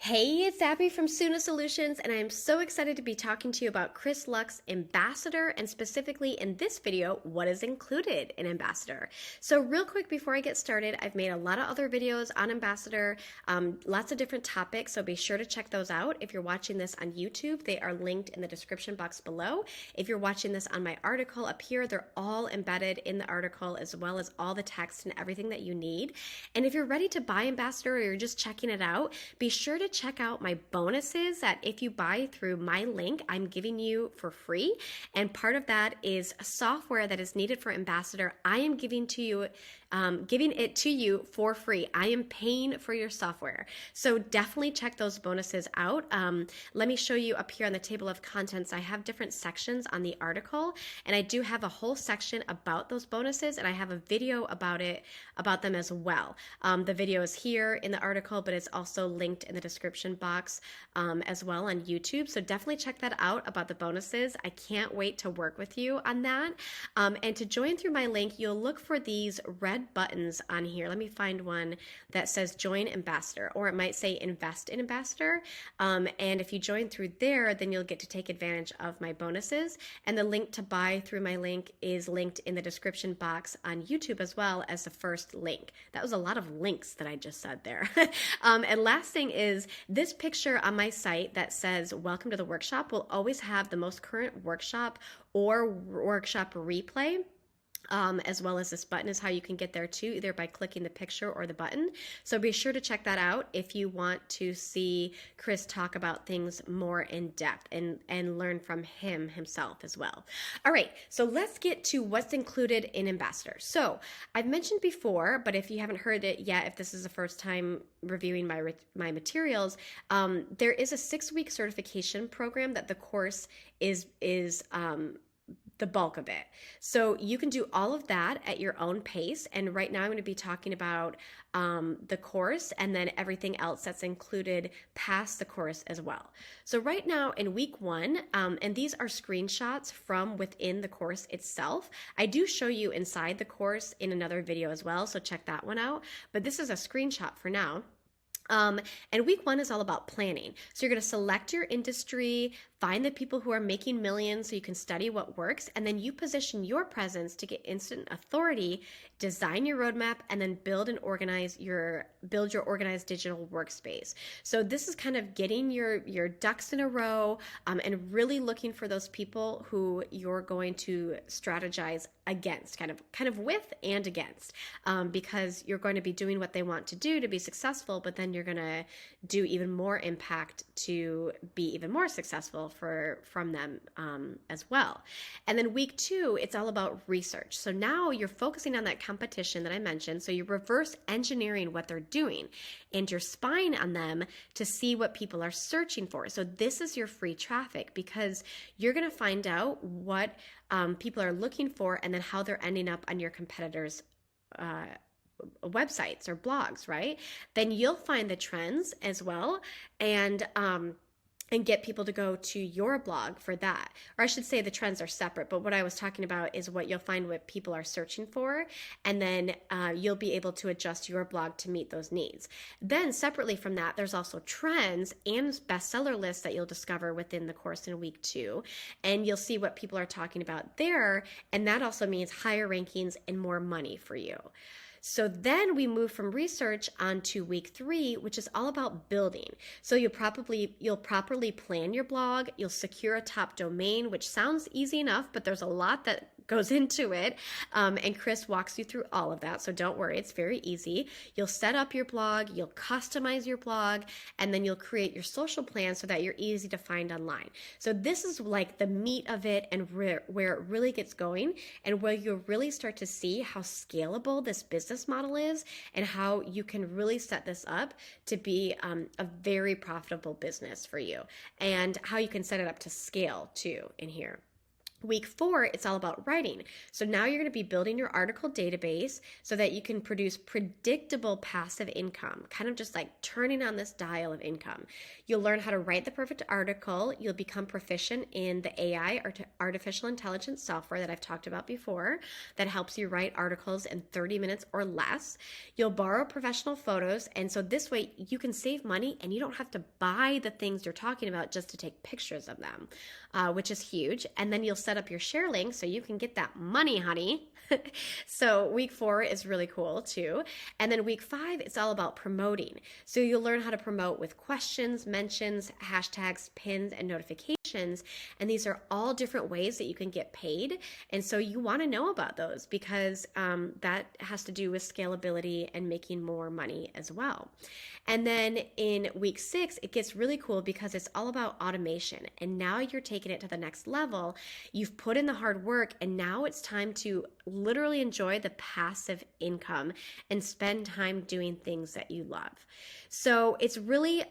Hey, it's Abby from Suna Solutions, and I'm so excited to be talking to you about Chris Luck's Ambassador, and specifically in this video, what is included in Ambassador. So real quick before I get started, I've made a lot of other videos on Ambassador, lots of different topics, so be sure to check those out. If you're watching this on YouTube, they are linked in the description box below. If you're watching this on my article up here, they're all embedded in the article, as well as all the text and everything that you need. And if you're ready to buy Ambassador or you're just checking it out, be sure to check out my bonuses that if you buy through my link, I'm giving you for free. And part of that is software that is needed for Ambassador. I am giving it to you for free. I am paying for your software. So definitely check those bonuses out. Let me show you up here on the table of contents. I have different sections on the article, and I do have a whole section about those bonuses, and I have a video about them as well. The video is here in the article, but it's also linked in the description box as well on YouTube. So definitely check that out about the bonuses. I can't wait to work with you on that. And to join through my link, you'll look for these red buttons on here. Let me find one that says Join Ambassador, or it might say Invest in Ambassador. And if you join through there, then you'll get to take advantage of my bonuses. And the link to buy through my link is linked in the description box on YouTube as well as the first link. That was a lot of links that I just said there. And last thing is this picture on my site that says Welcome to the Workshop will always have the most current workshop or workshop replay. As well as this button is how you can get there too, either by clicking the picture or the button. So be sure to check that out if you want to see Chris talk about things more in depth and learn from himself as well. All right, so let's get to what's included in Ambassador. So I've mentioned before, but if you haven't heard it yet, if this is the first time reviewing my materials, there is a 6-week certification program that the course is the bulk of it. So you can do all of that at your own pace. And right now I'm going to be talking about the course and then everything else that's included past the course as well. So right now in week 1, and these are screenshots from within the course itself. I do show you inside the course in another video as well, so check that one out. But this is a screenshot for now. And week 1 is all about planning. So you're going to select your industry, find the people who are making millions so you can study what works, and then you position your presence to get instant authority, design your roadmap, and then build your organized digital workspace. So this is kind of getting your ducks in a row and really looking for those people who you're going to strategize against, kind of with and against, because you're going to be doing what they want to do to be successful, but then you're going to do even more impact to be even more successful from them as well. And then week 2, it's all about research. So now you're focusing on that competition that I mentioned. So you're reverse engineering what they're doing and you're spying on them to see what people are searching for. So this is your free traffic, because you're going to find out what people are looking for and then how they're ending up on your competitors' websites or blogs, right? Then you'll find the trends as well and get people to go to your blog for that. Or I should say the trends are separate, but what I was talking about is what you'll find what people are searching for, and then you'll be able to adjust your blog to meet those needs. Then separately from that, there's also trends and bestseller lists that you'll discover within the course in week 2, and you'll see what people are talking about there, and that also means higher rankings and more money for you. So then we move from research on to week 3, which is all about building. So you'll properly plan your blog, you'll secure a top domain, which sounds easy enough, but there's a lot that goes into it. And Chris walks you through all of that. So don't worry, it's very easy. You'll set up your blog, you'll customize your blog, and then you'll create your social plan so that you're easy to find online. So this is like the meat of it and where it really gets going, and where you'll really start to see how scalable this business model is and how you can really set this up to be a very profitable business for you, and how you can set it up to scale too in here. Week 4, it's all about writing. So now you're going to be building your article database so that you can produce predictable passive income, kind of just like turning on this dial of income. You'll learn how to write the perfect article. You'll become proficient in the AI, or artificial intelligence software that I've talked about before, that helps you write articles in 30 minutes or less. You'll borrow professional photos, and so this way you can save money and you don't have to buy the things you're talking about just to take pictures of them, which is huge. And then you'll set up your share link so you can get that money, honey. So week 4 is really cool too. And then week 5, it's all about promoting. So you'll learn how to promote with questions, mentions, hashtags, pins, and notifications. And these are all different ways that you can get paid. And so you want to know about those because that has to do with scalability and making more money as well. And then in week 6, it gets really cool because it's all about automation. And now you're taking it to the next level. You've put in the hard work, and now it's time to literally enjoy the passive income and spend time doing things that you love. So it's really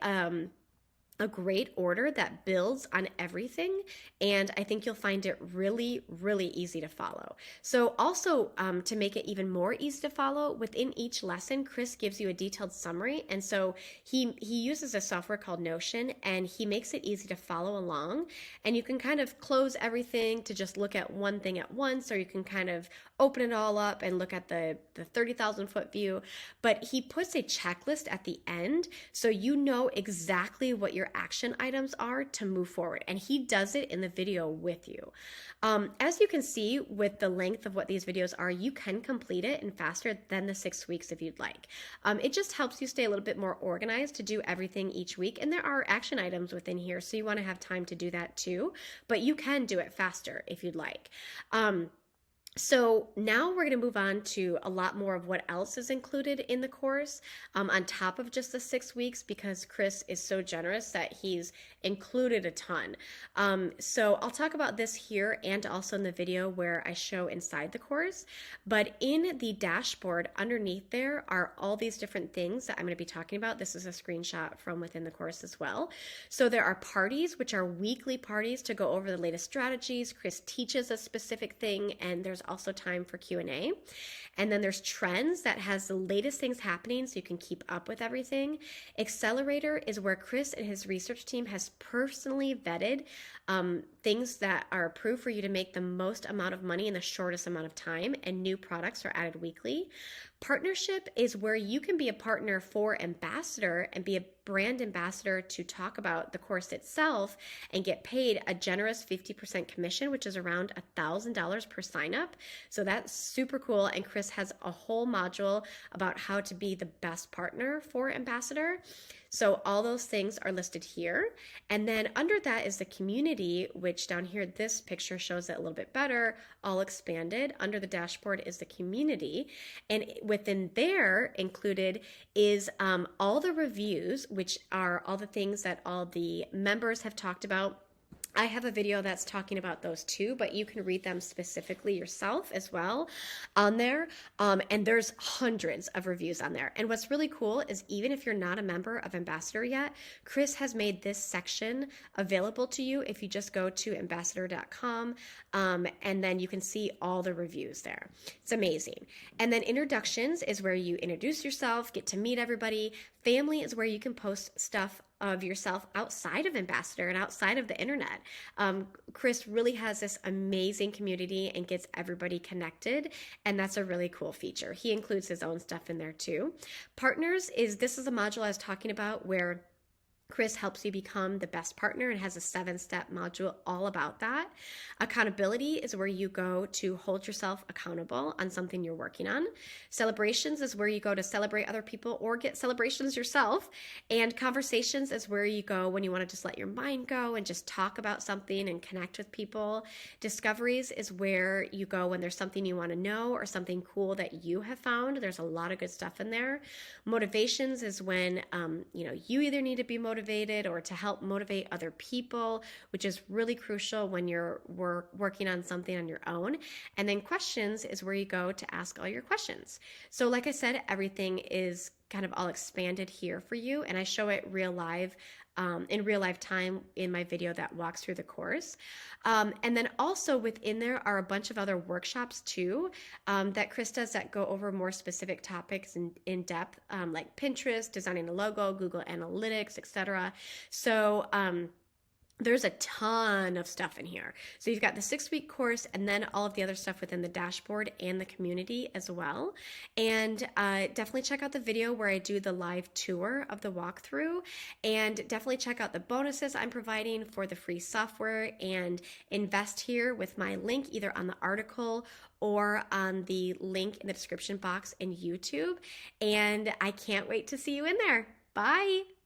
a great order that builds on everything, and I think you'll find it really, really easy to follow. So also to make it even more easy to follow, within each lesson, Chris gives you a detailed summary, and so he uses a software called Notion, and he makes it easy to follow along, and you can kind of close everything to just look at one thing at once, or you can kind of open it all up and look at the 30,000 foot view, but he puts a checklist at the end so you know exactly what your action items are to move forward, and he does it in the video with you. As you can see with the length of what these videos are, you can complete it in faster than the 6 weeks if you'd like. It just helps you stay a little bit more organized to do everything each week, and there are action items within here, so you want to have time to do that too, but you can do it faster if you'd like. So now we're going to move on to a lot more of what else is included in the course on top of just the 6 weeks, because Chris is so generous that he's included a ton. So I'll talk about this here and also in the video where I show inside the course. But in the dashboard underneath there are all these different things that I'm going to be talking about. This is a screenshot from within the course as well. So there are parties, which are weekly parties to go over the latest strategies. Chris teaches a specific thing, and there's also time for Q&A. And then there's trends that has the latest things happening so you can keep up with everything. Accelerator is where Chris and his research team has personally vetted things that are approved for you to make the most amount of money in the shortest amount of time, and new products are added weekly. Partnership is where you can be a partner for Ambassador and be a brand ambassador to talk about the course itself and get paid a generous 50% commission, which is around $1,000 per sign up. So that's super cool. And Chris has a whole module about how to be the best partner for Ambassador. So all those things are listed here. And then under that is the community, which down here, this picture shows it a little bit better, all expanded. Under the dashboard is the community. And within there included is all the reviews, which are all the things that all the members have talked about. I have a video that's talking about those too, but you can read them specifically yourself as well on there. And there's hundreds of reviews on there. And what's really cool is even if you're not a member of Ambassador yet, Chris has made this section available to you if you just go to ambassador.com, and then you can see all the reviews there. It's amazing. And then introductions is where you introduce yourself, get to meet everybody. Family is where you can post stuff of yourself outside of Ambassador and outside of the internet. Chris really has this amazing community and gets everybody connected, and that's a really cool feature. He includes his own stuff in there too. Partners this is a module I was talking about where Chris helps you become the best partner and has a 7-step module all about that. Accountability is where you go to hold yourself accountable on something you're working on. Celebrations is where you go to celebrate other people or get celebrations yourself. And conversations is where you go when you want to just let your mind go and just talk about something and connect with people. Discoveries is where you go when there's something you want to know or something cool that you have found. There's a lot of good stuff in there. Motivations is when you either need to be motivated or to help motivate other people, which is really crucial when you're working on something on your own. And then questions is where you go to ask all your questions. So like I said, everything is kind of all expanded here for you, and I show it in real live time in my video that walks through the course. And then also within there are a bunch of other workshops too that Chris does that go over more specific topics in depth, like Pinterest, designing a logo, Google Analytics, etc. So there's a ton of stuff in here. So you've got the 6-week course and then all of the other stuff within the dashboard and the community as well. And definitely check out the video where I do the live tour of the walkthrough, and definitely check out the bonuses I'm providing for the free software, and invest here with my link either on the article or on the link in the description box in YouTube. And I can't wait to see you in there. Bye.